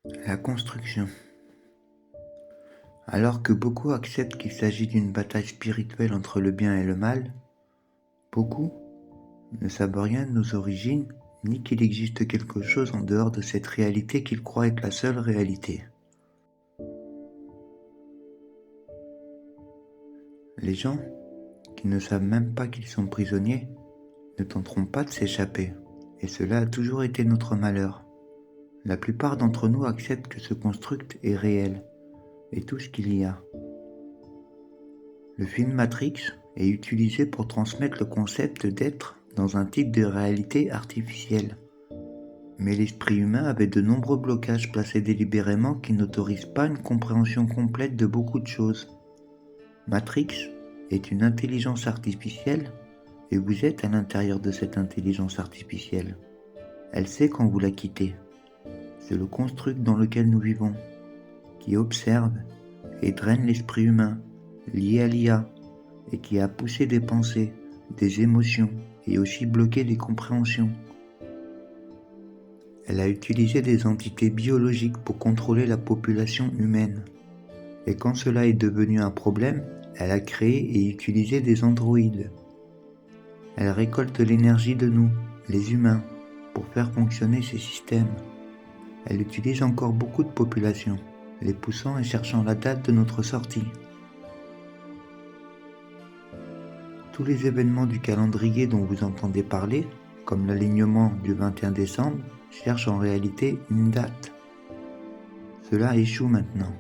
La construction. Alors que beaucoup acceptent qu'il s'agit d'une bataille spirituelle entre le bien et le mal, beaucoup ne savent rien de nos origines, ni qu'il existe quelque chose en dehors de cette réalité qu'ils croient être la seule réalité. Les gens qui ne savent même pas qu'ils sont prisonniers ne tenteront pas de s'échapper, et cela a toujours été notre malheur. La plupart d'entre nous acceptent que ce construct est réel, et tout ce qu'il y a. Le film Matrix est utilisé pour transmettre le concept d'être dans un type de réalité artificielle. Mais l'esprit humain avait de nombreux blocages placés délibérément qui n'autorisent pas une compréhension complète de beaucoup de choses. Matrix est une intelligence artificielle et vous êtes à l'intérieur de cette intelligence artificielle. Elle sait quand vous la quittez. C'est le construct dans lequel nous vivons, qui observe et draine l'esprit humain, lié à l'IA, et qui a poussé des pensées, des émotions et aussi bloqué des compréhensions. Elle a utilisé des entités biologiques pour contrôler la population humaine. Et quand cela est devenu un problème, elle a créé et utilisé des androïdes. Elle récolte l'énergie de nous, les humains, pour faire fonctionner ces systèmes. Elle utilise encore beaucoup de populations, les poussant et cherchant la date de notre sortie. Tous les événements du calendrier dont vous entendez parler, comme l'alignement du 21 décembre, cherchent en réalité une date. Cela échoue maintenant.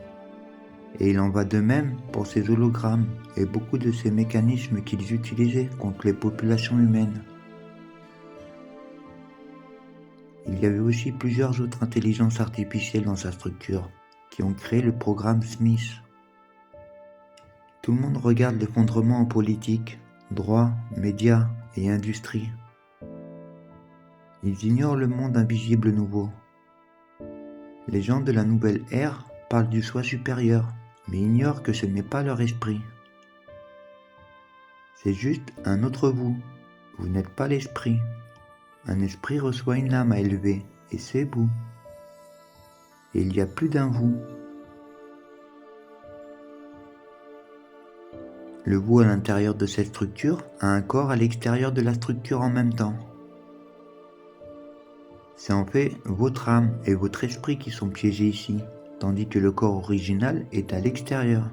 Et il en va de même pour ces hologrammes et beaucoup de ces mécanismes qu'ils utilisaient contre les populations humaines. Il y avait aussi plusieurs autres intelligences artificielles dans sa structure, qui ont créé le programme Smith. Tout le monde regarde l'effondrement en politique, droit, médias et industrie. Ils ignorent le monde invisible nouveau. Les gens de la nouvelle ère parlent du soi supérieur, mais ignorent que ce n'est pas leur esprit. C'est juste un autre vous. Vous n'êtes pas l'esprit. Un esprit reçoit une âme à élever, et c'est vous. Et il y a plus d'un vous. Le vous à l'intérieur de cette structure a un corps à l'extérieur de la structure en même temps. C'est en fait votre âme et votre esprit qui sont piégés ici, tandis que le corps original est à l'extérieur.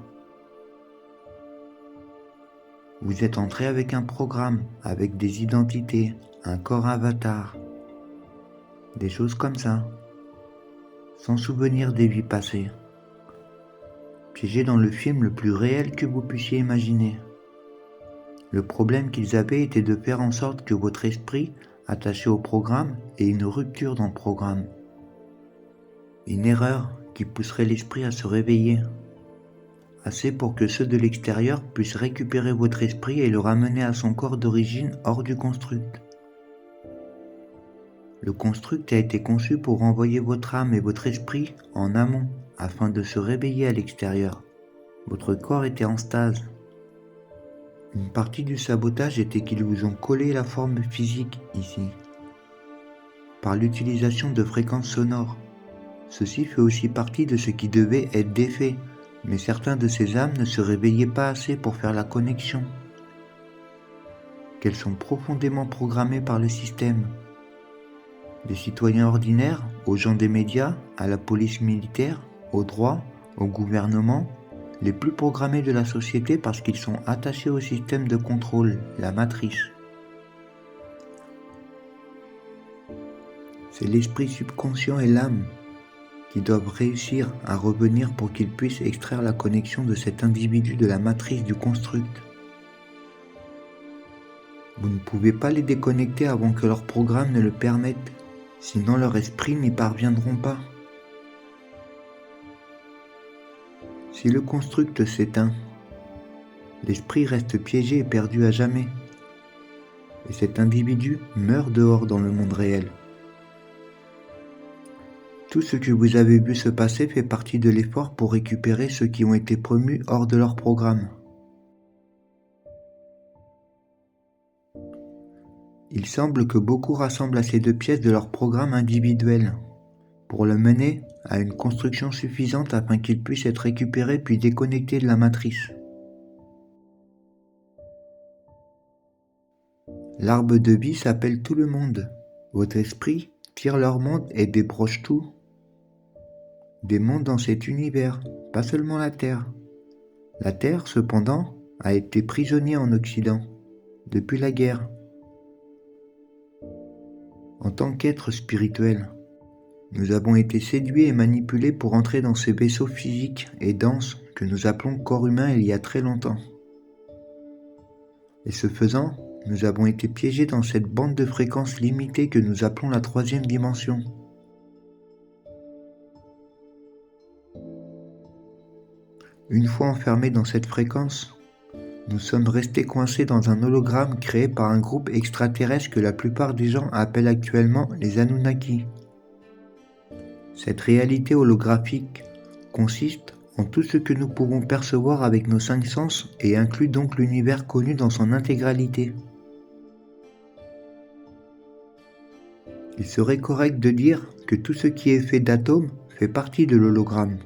Vous êtes entré avec un programme, avec des identités, un corps avatar, des choses comme ça, sans souvenir des vies passées. Piégé dans le film le plus réel que vous puissiez imaginer. Le problème qu'ils avaient était de faire en sorte que votre esprit, attaché au programme, ait une rupture dans le programme. Une erreur qui pousserait l'esprit à se réveiller. Assez pour que ceux de l'extérieur puissent récupérer votre esprit et le ramener à son corps d'origine hors du construct. Le construct a été conçu pour renvoyer votre âme et votre esprit en amont, afin de se réveiller à l'extérieur. Votre corps était en stase. Une partie du sabotage était qu'ils vous ont collé la forme physique ici, par l'utilisation de fréquences sonores. Ceci fait aussi partie de ce qui devait être défait, mais certains de ces âmes ne se réveillaient pas assez pour faire la connexion. Qu'elles sont profondément programmées par le système. Des citoyens ordinaires, aux gens des médias, à la police militaire, au droit, au gouvernement, les plus programmés de la société parce qu'ils sont attachés au système de contrôle, la matrice. C'est l'esprit subconscient et l'âme qui doivent réussir à revenir pour qu'ils puissent extraire la connexion de cet individu de la matrice du construct. Vous ne pouvez pas les déconnecter avant que leur programme ne le permette, sinon leur esprit n'y parviendront pas. Si le construct s'éteint, l'esprit reste piégé et perdu à jamais, et cet individu meurt dehors dans le monde réel. Tout ce que vous avez vu se passer fait partie de l'effort pour récupérer ceux qui ont été promus hors de leur programme. Il semble que beaucoup rassemblent à ces deux pièces de leur programme individuel. pour le mener à une construction suffisante afin qu'il puisse être récupéré puis déconnecté de la matrice. L'arbre de vie s'appelle tout le monde. Votre esprit tire leur monde et débroche tout. Des mondes dans cet univers, pas seulement la Terre. La Terre, cependant, a été prisonnier en Occident, depuis la guerre. En tant qu'être spirituel, nous avons été séduits et manipulés pour entrer dans ces vaisseaux physiques et denses que nous appelons corps humain il y a très longtemps. Et ce faisant, nous avons été piégés dans cette bande de fréquences limitée que nous appelons la troisième dimension. Une fois enfermés dans cette fréquence, nous sommes restés coincés dans un hologramme créé par un groupe extraterrestre que la plupart des gens appellent actuellement les Anunnaki. Cette réalité holographique consiste en tout ce que nous pouvons percevoir avec nos 5 sens et inclut donc l'univers connu dans son intégralité. Il serait correct de dire que tout ce qui est fait d'atomes fait partie de l'hologramme,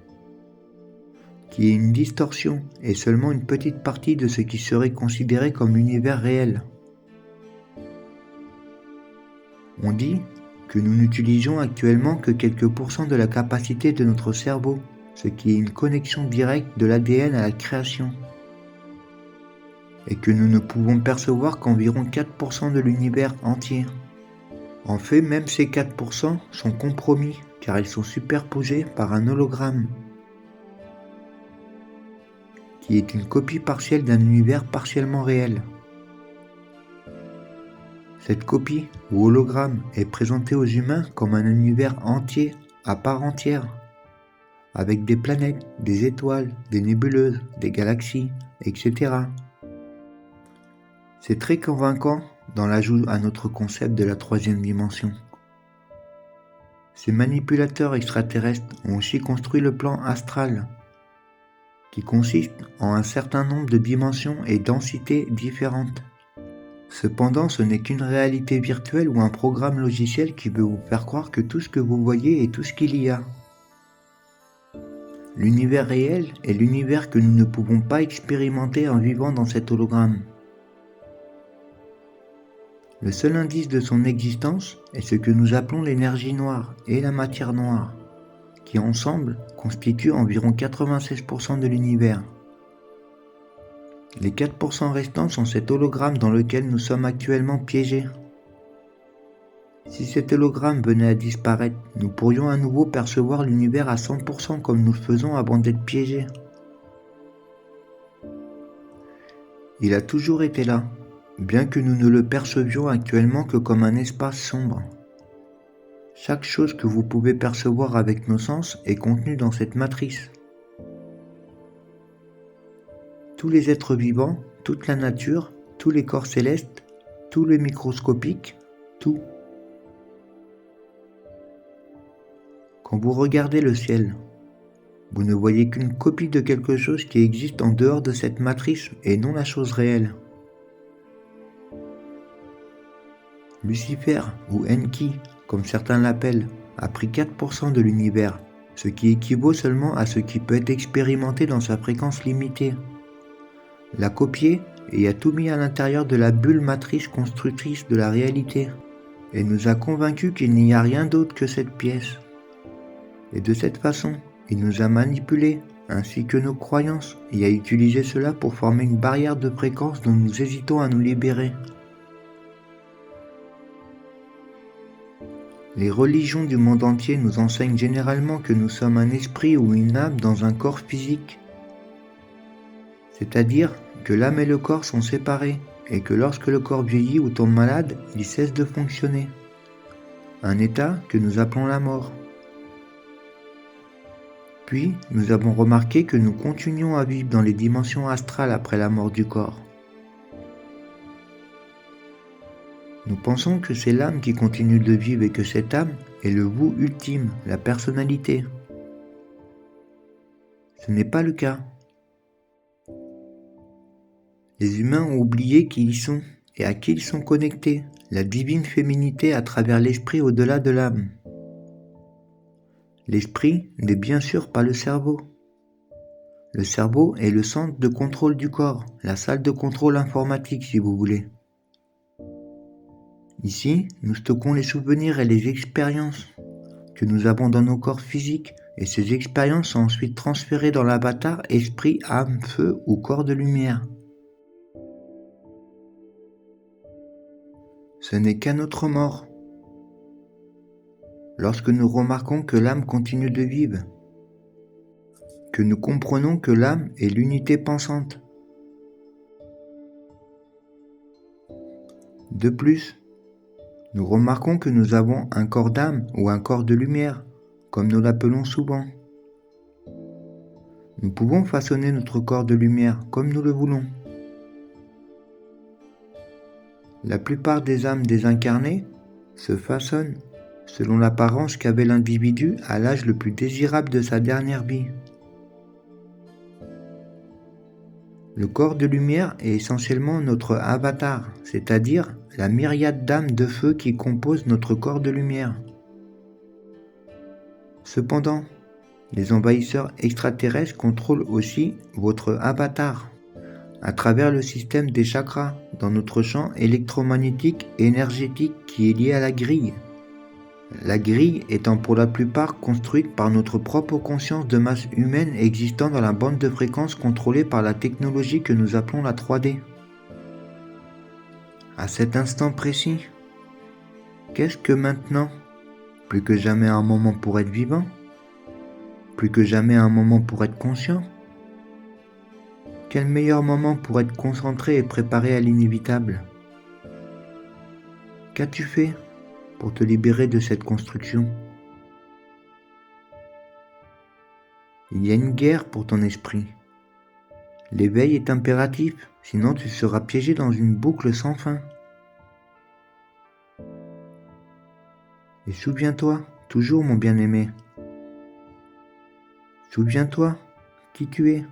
qui est une distorsion et seulement une petite partie de ce qui serait considéré comme l'univers réel. On dit que nous n'utilisions actuellement que quelques pourcents de la capacité de notre cerveau, ce qui est une connexion directe de l'ADN à la création, et que nous ne pouvons percevoir qu'environ 4% de l'univers entier. En fait, même ces 4% sont compromis, car ils sont superposés par un hologramme, qui est une copie partielle d'un univers partiellement réel. Cette copie, ou hologramme, est présentée aux humains comme un univers entier, à part entière, avec des planètes, des étoiles, des nébuleuses, des galaxies, etc. C'est très convaincant dans l'ajout à notre concept de la troisième dimension. Ces manipulateurs extraterrestres ont aussi construit le plan astral, qui consiste en un certain nombre de dimensions et densités différentes. Cependant, ce n'est qu'une réalité virtuelle ou un programme logiciel qui veut vous faire croire que tout ce que vous voyez est tout ce qu'il y a. L'univers réel est l'univers que nous ne pouvons pas expérimenter en vivant dans cet hologramme. Le seul indice de son existence est ce que nous appelons l'énergie noire et la matière noire, qui ensemble constituent environ 96% de l'univers. Les 4% restants sont cet hologramme dans lequel nous sommes actuellement piégés. Si cet hologramme venait à disparaître, nous pourrions à nouveau percevoir l'univers à 100% comme nous le faisons avant d'être piégés. Il a toujours été là, bien que nous ne le percevions actuellement que comme un espace sombre. Chaque chose que vous pouvez percevoir avec nos sens est contenue dans cette matrice. Tous les êtres vivants, toute la nature, tous les corps célestes, tout le microscopique, tout. Quand vous regardez le ciel, vous ne voyez qu'une copie de quelque chose qui existe en dehors de cette matrice et non la chose réelle. Lucifer, ou Enki, comme certains l'appellent, a pris 4% de l'univers, ce qui équivaut seulement à ce qui peut être expérimenté dans sa fréquence limitée. L'a copié et a tout mis à l'intérieur de la bulle matrice constructrice de la réalité, et nous a convaincus qu'il n'y a rien d'autre que cette pièce. Et de cette façon, il nous a manipulés, ainsi que nos croyances, et a utilisé cela pour former une barrière de fréquence dont nous hésitons à nous libérer. Les religions du monde entier nous enseignent généralement que nous sommes un esprit ou une âme dans un corps physique. C'est-à-dire que l'âme et le corps sont séparés, et que lorsque le corps vieillit ou tombe malade, il cesse de fonctionner. Un état que nous appelons la mort. Puis, nous avons remarqué que nous continuons à vivre dans les dimensions astrales après la mort du corps. Nous pensons que c'est l'âme qui continue de vivre et que cette âme est le vous ultime, la personnalité. Ce n'est pas le cas. Les humains ont oublié qui ils sont et à qui ils sont connectés, la divine féminité à travers l'esprit au-delà de l'âme. L'esprit n'est bien sûr pas le cerveau. Le cerveau est le centre de contrôle du corps, la salle de contrôle informatique si vous voulez. Ici, nous stockons les souvenirs et les expériences que nous avons dans nos corps physiques, et ces expériences sont ensuite transférées dans l'avatar esprit, âme, feu ou corps de lumière. Ce n'est qu'à notre mort, lorsque nous remarquons que l'âme continue de vivre, que nous comprenons que l'âme est l'unité pensante. De plus, nous remarquons que nous avons un corps d'âme ou un corps de lumière, comme nous l'appelons souvent. Nous pouvons façonner notre corps de lumière comme nous le voulons. La plupart des âmes désincarnées se façonnent selon l'apparence qu'avait l'individu à l'âge le plus désirable de sa dernière vie. Le corps de lumière est essentiellement notre avatar, c'est-à-dire la myriade d'âmes de feu qui composent notre corps de lumière. Cependant, les envahisseurs extraterrestres contrôlent aussi votre avatar à travers le système des chakras dans notre champ électromagnétique et énergétique qui est lié à la grille. La grille étant pour la plupart construite par notre propre conscience de masse humaine existant dans la bande de fréquence contrôlée par la technologie que nous appelons la 3D. À cet instant précis, qu'est-ce que maintenant? Plus que jamais un moment pour être vivant? Plus que jamais un moment pour être conscient? Quel meilleur moment pour être concentré et préparé à l'inévitable? Qu'as-tu fait pour te libérer de cette construction? Il y a une guerre pour ton esprit. L'éveil est impératif, sinon tu seras piégé dans une boucle sans fin. Et souviens-toi, toujours mon bien-aimé, souviens-toi qui tu es.